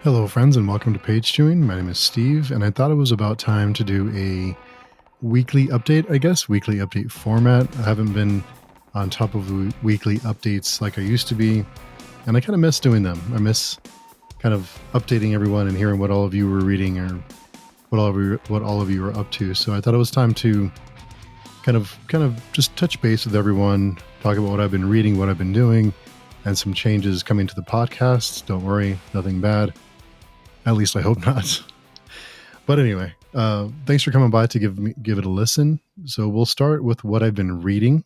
Hello, friends, and welcome to Page Chewing. My name is Steve, and I thought it was about time to do a weekly update, weekly update format. I haven't been on top of the weekly updates like I used to be, and I kind of miss doing them. I miss kind of updating everyone and hearing what all of you were reading or what all of you were up to. So I thought it was time to kind of just touch base with everyone, talk about what I've been reading, what I've been doing, and some changes coming to the podcast. Don't worry, nothing bad. At least I hope not. But anyway, thanks for coming by to give it a listen. So we'll start with what I've been reading.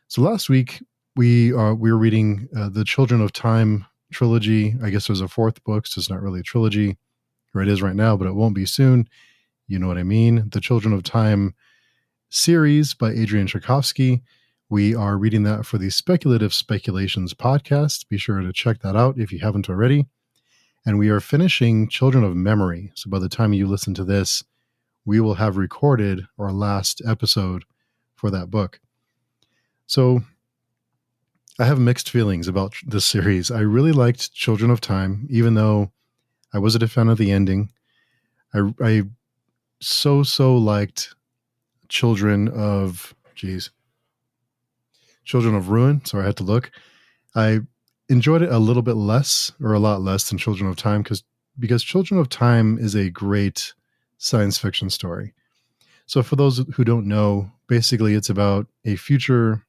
So last week we were reading the Children of Time trilogy. I guess there's a fourth book, so it's not really a trilogy, or it is right now, but it won't be soon. You know what I mean? The Children of Time series by Adrian Tchaikovsky. We are reading that for the Speculative Speculations podcast. Be sure to check that out if you haven't already. And we are finishing Children of Memory. So by the time you listen to this, we will have recorded our last episode for that book. So I have mixed feelings about this series. I really liked Children of Time, even though I wasn't a fan of the ending. I so liked Children of Ruin. Sorry, I had to look. I enjoyed it a little bit less, or a lot less, than Children of Time because Children of Time is a great science fiction story. So for those who don't know, basically it's about a future.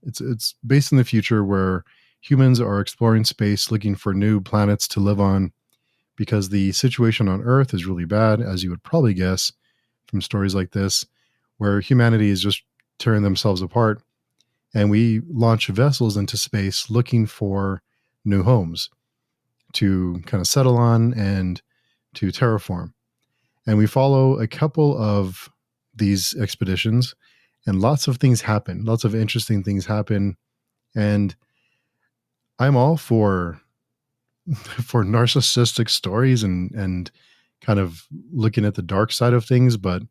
It's based in the future where humans are exploring space looking for new planets to live on because the situation on Earth is really bad, as you would probably guess from stories like this, where humanity is just tearing themselves apart. And we launch vessels into space looking for new homes to kind of settle on and to terraform. And we follow a couple of these expeditions, and lots of things happen. Lots of interesting things happen. And I'm all for narcissistic stories and kind of looking at the dark side of things. But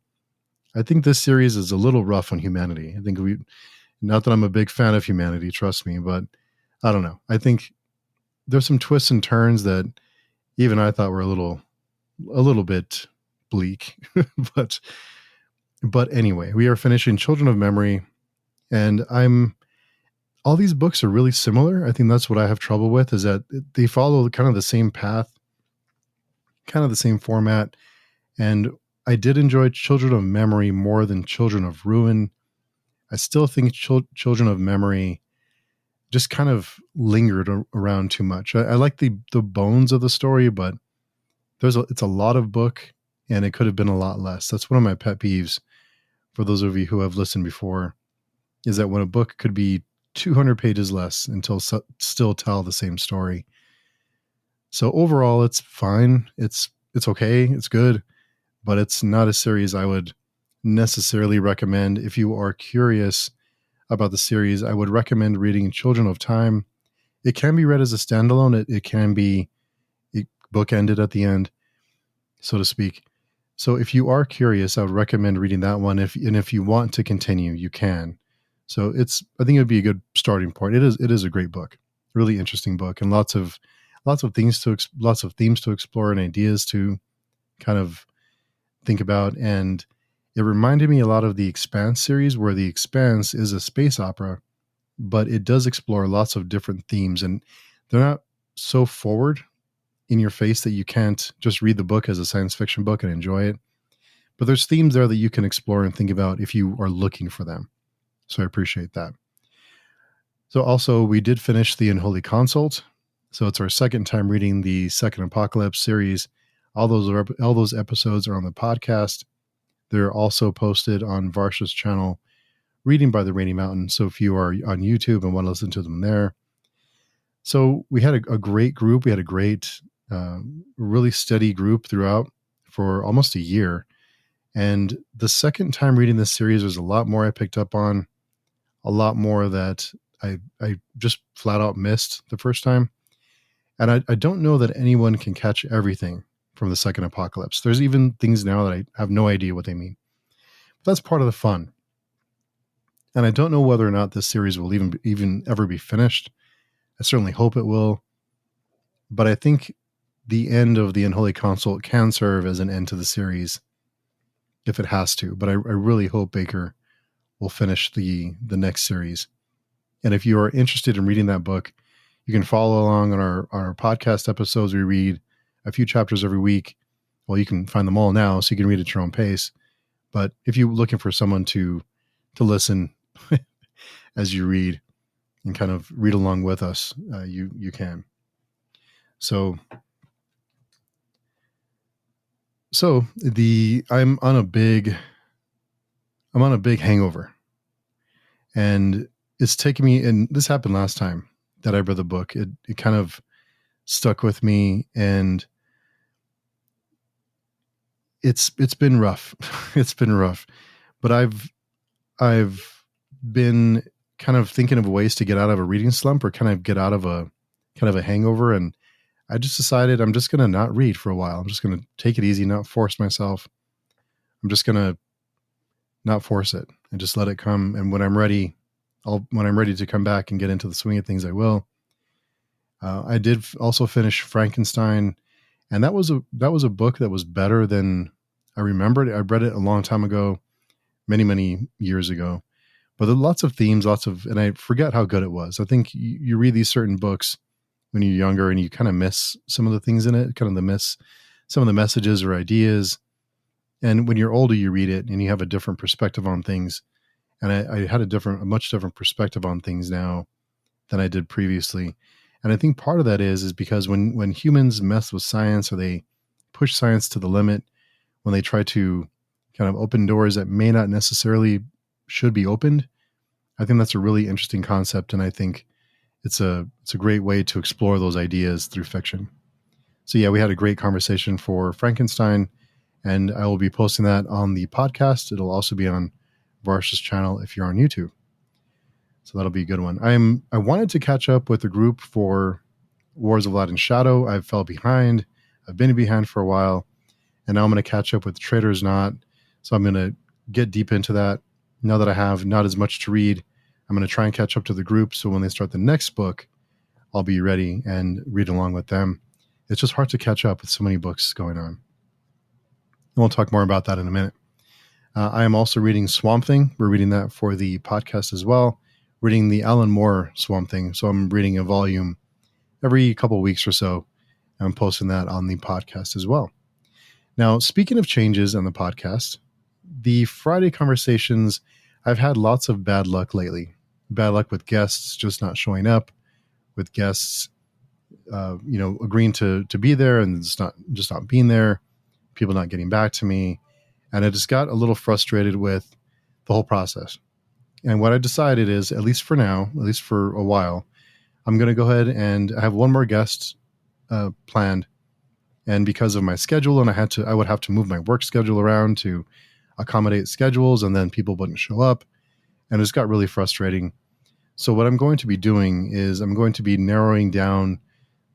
I think this series is a little rough on humanity. I think not that I'm a big fan of humanity, trust me, but I don't know. I think there's some twists and turns that even I thought were a little bit bleak. but anyway, we are finishing Children of Memory, and all these books are really similar. I think that's what I have trouble with, is that they follow kind of the same path, kind of the same format. And I did enjoy Children of Memory more than Children of Ruin. I still think Children of Memory just kind of lingered around too much. I like the bones of the story, but it's a lot of book, and it could have been a lot less. That's one of my pet peeves for those of you who have listened before, is that when a book could be 200 pages less and still tell the same story. So overall, it's fine. It's okay. It's good, but it's not a series I would necessarily recommend. If you are curious about the series, I would recommend reading Children of Time. It can be read as a standalone. It can be bookended at the end, so to speak. So if you are curious, I would recommend reading that one. If you want to continue, you can. So I think it would be a good starting point. It is a great book, really interesting book, and lots of themes to explore and ideas to kind of think about. And it reminded me a lot of the Expanse series, where the Expanse is a space opera, but it does explore lots of different themes, and they're not so forward in your face that you can't just read the book as a science fiction book and enjoy it. But there's themes there that you can explore and think about if you are looking for them. So I appreciate that. So also, we did finish the Unholy Consult. So it's our second time reading the Second Apocalypse series. All those episodes are on the podcast. They're also posted on Varsha's channel, Reading by the Rainy Mountain. So if you are on YouTube and want to listen to them there. So we had a great group. We had a great, really steady group throughout for almost a year. And the second time reading this series, there's a lot more I picked up on, a lot more that I just flat out missed the first time. And I don't know that anyone can catch everything from the Second Apocalypse. There's even things now that I have no idea what they mean. But that's part of the fun. And I don't know whether or not this series will even ever be finished. I certainly hope it will. But I think the end of the Unholy Consult can serve as an end to the series if it has to. But I really hope Baker will finish the next series. And if you are interested in reading that book, you can follow along on our podcast episodes. We read a few chapters every week. Well, you can find them all now, so you can read at your own pace. But if you're looking for someone to listen as you read and kind of read along with us, you can. So I'm on a big hangover, and it's taken me. And this happened last time that I read the book. It kind of stuck with me, and it's been rough. It's been rough, but I've been kind of thinking of ways to get out of a reading slump or kind of get out of a kind of a hangover. And I just decided I'm just going to not read for a while. I'm just going to take it easy, not force myself. I'm just going to not force it and just let it come. And when I'm ready to come back and get into the swing of things, I will. I did also finish Frankenstein, and that was a book that was better than I remembered. I read it a long time ago, many years ago, but there are lots of themes, and I forget how good it was. I think you read these certain books when you're younger and you kind of miss some of the things in it, miss some of the messages or ideas. And when you're older, you read it and you have a different perspective on things. And I had a much different perspective on things now than I did previously. And I think part of that is because when humans mess with science, or they push science to the limit, when they try to kind of open doors that may not necessarily should be opened, I think that's a really interesting concept. And I think it's a great way to explore those ideas through fiction. So yeah, we had a great conversation for Frankenstein, and I will be posting that on the podcast. It'll also be on Varsha's channel if you're on YouTube. So that'll be a good one. I wanted to catch up with the group for Wars of Light and Shadow. I fell behind. I've been behind for a while, and now I'm going to catch up with Trader's Knot. So I'm going to get deep into that. Now that I have not as much to read, I'm going to try and catch up to the group. So when they start the next book, I'll be ready and read along with them. It's just hard to catch up with so many books going on. And we'll talk more about that in a minute. I am also reading Swamp Thing. We're reading that for the podcast as well. Reading the Alan Moore Swamp Thing. So I'm reading a volume every couple of weeks or so. I'm posting that on the podcast as well. Now, speaking of changes on the podcast, the Friday conversations, I've had lots of bad luck lately. Bad luck with guests just not showing up, with guests, agreeing to be there and just not being there, people not getting back to me. And I just got a little frustrated with the whole process. And what I decided is, at least for now, at least for a while, I'm going to go ahead and I have one more guest planned. And because of my schedule, and I would have to move my work schedule around to accommodate schedules, and then people wouldn't show up. And it just got really frustrating. So what I'm going to be doing is I'm going to be narrowing down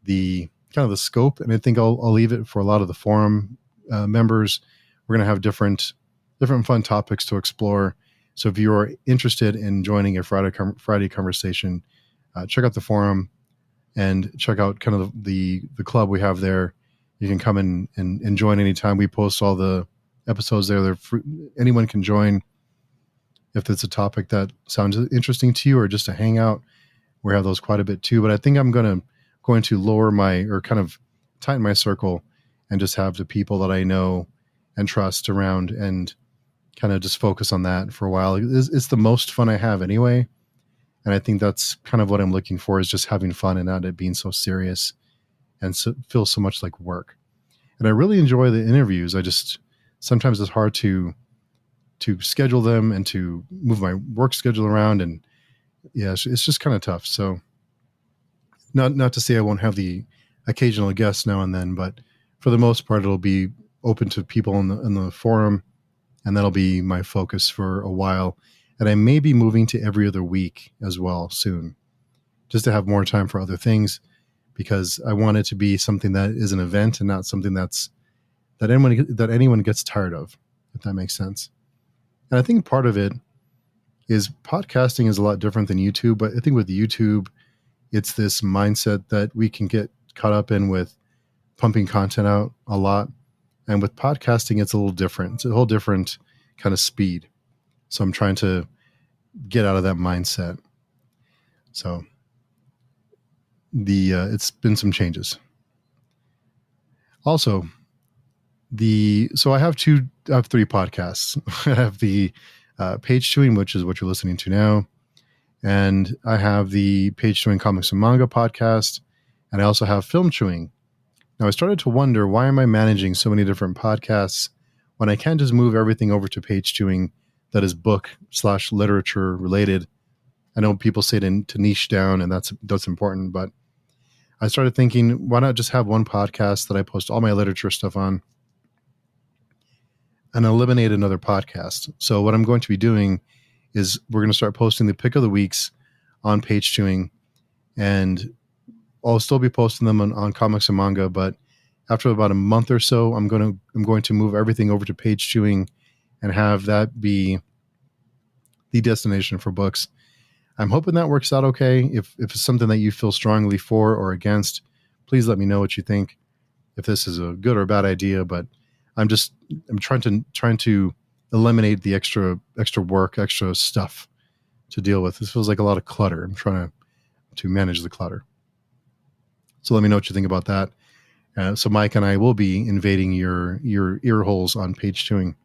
the kind of the scope. And I think I'll leave it for a lot of the forum members. We're going to have different fun topics to explore. So if you're interested in joining a Friday conversation, check out the forum and check out kind of the club we have there. You can come in and join anytime. We post all the episodes there. Anyone can join if it's a topic that sounds interesting to you or just a hangout. We have those quite a bit too. But I think I'm going to lower or kind of tighten my circle and just have the people that I know and trust around and kind of just focus on that for a while. It's the most fun I have anyway. And I think that's kind of what I'm looking for, is just having fun and not it being so serious and feels so much like work. And I really enjoy the interviews. Sometimes it's hard to schedule them and to move my work schedule around. And yeah, it's just kind of tough. So not to say I won't have the occasional guests now and then, but for the most part, it'll be open to people in the forum. And that'll be my focus for a while. And I may be moving to every other week as well soon, just to have more time for other things, because I want it to be something that is an event and not something that anyone gets tired of, if that makes sense. And I think part of it is podcasting is a lot different than YouTube, but I think with YouTube, it's this mindset that we can get caught up in with pumping content out a lot. And with podcasting, it's a little different. It's a whole different kind of speed. So I'm trying to get out of that mindset. So it's been some changes. Also, I have three podcasts. I have the Page Chewing, which is what you're listening to now, and I have the Page Chewing Comics and Manga podcast, and I also have Film Chewing. Now, I started to wonder, why am I managing so many different podcasts when I can't just move everything over to Page Chewing that is book/literature related? I know people say to niche down, and that's important, but I started thinking, why not just have one podcast that I post all my literature stuff on and eliminate another podcast? So what I'm going to be doing is we're going to start posting the pick of the weeks on Page Chewing, and I'll still be posting them on comics and manga, but after about a month or so, I'm going to move everything over to Page Chewing and have that be the destination for books. I'm hoping that works out okay. If it's something that you feel strongly for or against, please let me know what you think, if this is a good or bad idea. But I'm trying to eliminate the extra work, extra stuff to deal with. This feels like a lot of clutter. I'm trying to manage the clutter. So let me know what you think about that. So Mike and I will be invading your ear holes on Page Chewing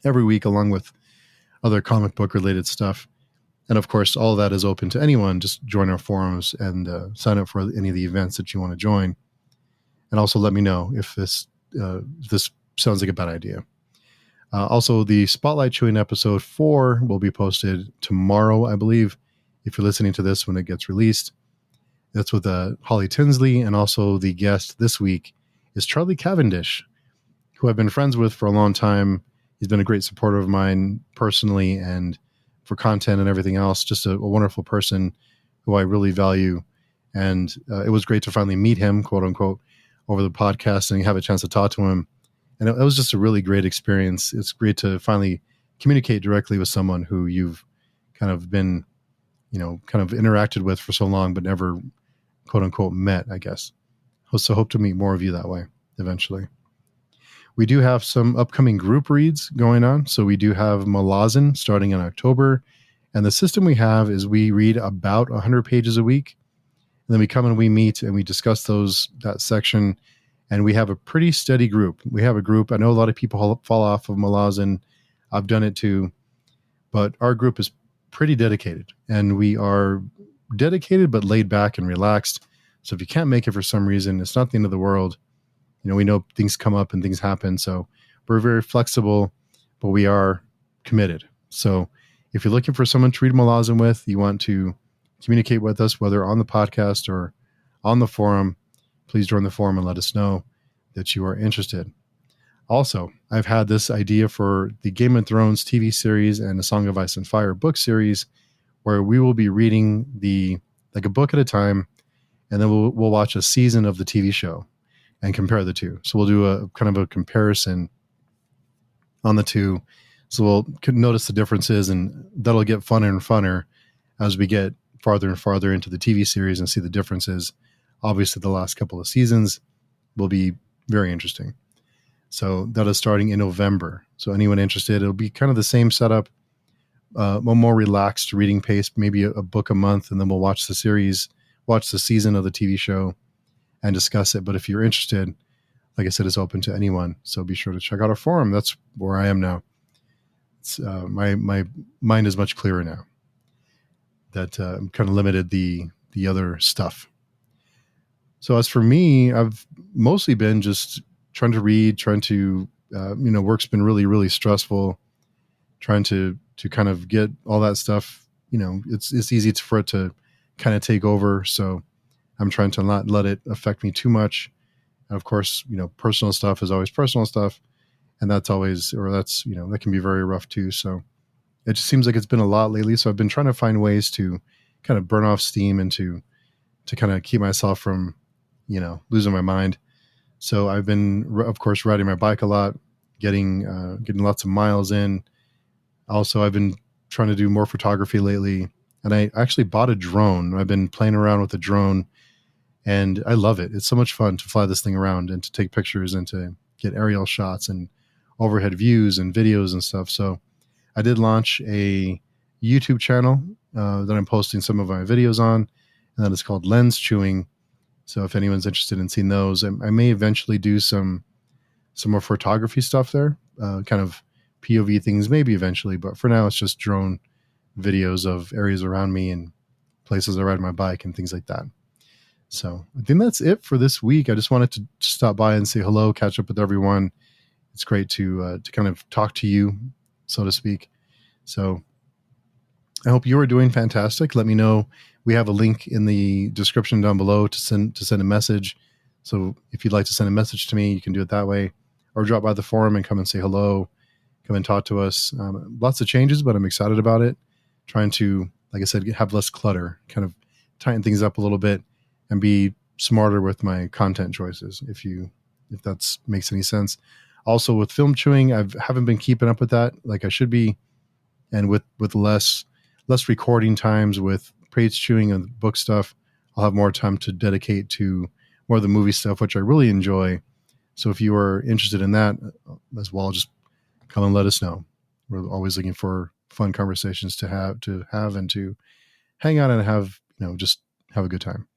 every week, along with other comic book related stuff. And of course, all of that is open to anyone. Just join our forums and sign up for any of the events that you want to join. And also let me know if this sounds like a bad idea. Also, the Spotlight Chewing episode 4 will be posted tomorrow, I believe, if you're listening to this when it gets released. That's with Holly Tinsley, and also the guest this week is Charlie Cavendish, who I've been friends with for a long time. He's been a great supporter of mine personally and for content and everything else. Just a wonderful person who I really value. And it was great to finally meet him, quote unquote, over the podcast and have a chance to talk to him. And it was just a really great experience. It's great to finally communicate directly with someone who you've kind of been, kind of interacted with for so long, but never, quote unquote, met, I guess. So hope to meet more of you that way eventually. We do have some upcoming group reads going on. So we do have Malazan starting in October. And the system we have is we read about 100 pages a week. And then we come and we meet and we discuss that section. And we have a pretty steady group. We have a group. I know a lot of people fall off of Malazan. I've done it too. But our group is pretty dedicated. And we are dedicated but laid back and relaxed. So if you can't make it for some reason, it's not the end of the world. We know things come up and things happen. So we're very flexible, but we are committed. So if you're looking for someone to read Malazan with, you want to communicate with us, whether on the podcast or on the forum, please join the forum and let us know that you are interested. Also, I've had this idea for the Game of Thrones TV series and A Song of Ice and Fire book series, where we will be reading a book at a time, and then we'll watch a season of the TV show and compare the two. So we'll do a kind of a comparison on the two. So we'll notice the differences, and that'll get funner and funner as we get farther and farther into the TV series and see the differences. Obviously, the last couple of seasons will be very interesting. So that is starting in November. So anyone interested, it'll be kind of the same setup, a more relaxed reading pace, maybe a book a month, and then we'll watch the season of the TV show and discuss it. But if you're interested, like I said, it's open to anyone. So be sure to check out our forum. That's where I am now. It's, my mind is much clearer now that I'm kind of limited the other stuff. So as for me, I've mostly been just trying to read, work's been really, really stressful, trying to kind of get all that stuff. It's easy for it to kind of take over. So I'm trying to not let it affect me too much. And of course, personal stuff is always personal stuff. And that can be very rough too. So it just seems like it's been a lot lately. So I've been trying to find ways to kind of burn off steam and to kind of keep myself from, losing my mind. So I've been, of course, riding my bike a lot, getting lots of miles in. Also, I've been trying to do more photography lately. And I actually bought a drone. I've been playing around with the drone, And I love it. It's so much fun to fly this thing around and to take pictures and to get aerial shots and overhead views and videos and stuff. So I did launch a YouTube channel that I'm posting some of my videos on, and that is called Lens Chewing. So if anyone's interested in seeing those, I may eventually do some more photography stuff there, kind of POV things maybe eventually. But for now, it's just drone videos of areas around me and places I ride my bike and things like that. So I think that's it for this week. I just wanted to stop by and say hello, catch up with everyone. It's great to kind of talk to you, so to speak. So I hope you are doing fantastic. Let me know. We have a link in the description down below to send a message. So if you'd like to send a message to me, you can do it that way, or drop by the forum and come and say hello, come and talk to us. Lots of changes, but I'm excited about it. Trying to, like I said, have less clutter, kind of tighten things up a little bit and be smarter with my content choices. If that makes any sense. Also with film chewing, I haven't been keeping up with that like I should be. And with less recording times with page chewing and book stuff, I'll have more time to dedicate to more of the movie stuff, which I really enjoy. So if you are interested in that as well, just come and let us know. We're always looking for fun conversations to have and to hang out and have, just have a good time.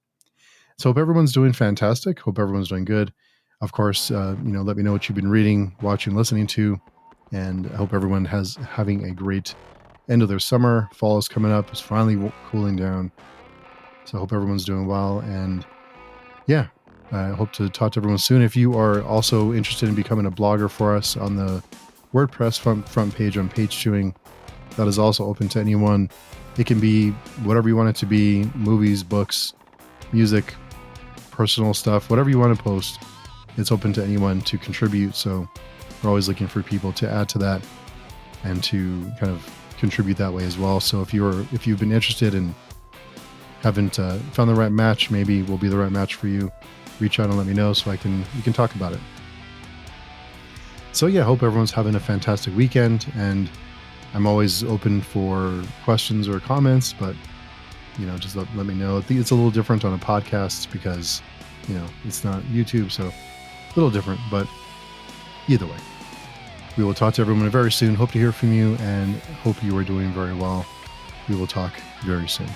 So hope everyone's doing fantastic. Hope everyone's doing good. Of course, let me know what you've been reading, watching, listening to, and I hope everyone having a great end of their summer. Fall is coming up. It's finally cooling down. So I hope everyone's doing well. And yeah, I hope to talk to everyone soon. If you are also interested in becoming a blogger for us on the WordPress front page on Page Chewing, that is also open to anyone. It can be whatever you want it to be: movies, books, music, personal stuff, whatever you want to post. It's open to anyone to contribute. So we're always looking for people to add to that and to kind of contribute that way as well. So if you've been interested and haven't found the right match, maybe we'll be the right match for you. Reach out and let me know so we can talk about it. So yeah, I hope everyone's having a fantastic weekend, and I'm always open for questions or comments, but just let me know. I think it's a little different on a podcast because, it's not YouTube, so a little different, but either way, we will talk to everyone very soon. Hope to hear from you and hope you are doing very well. We will talk very soon.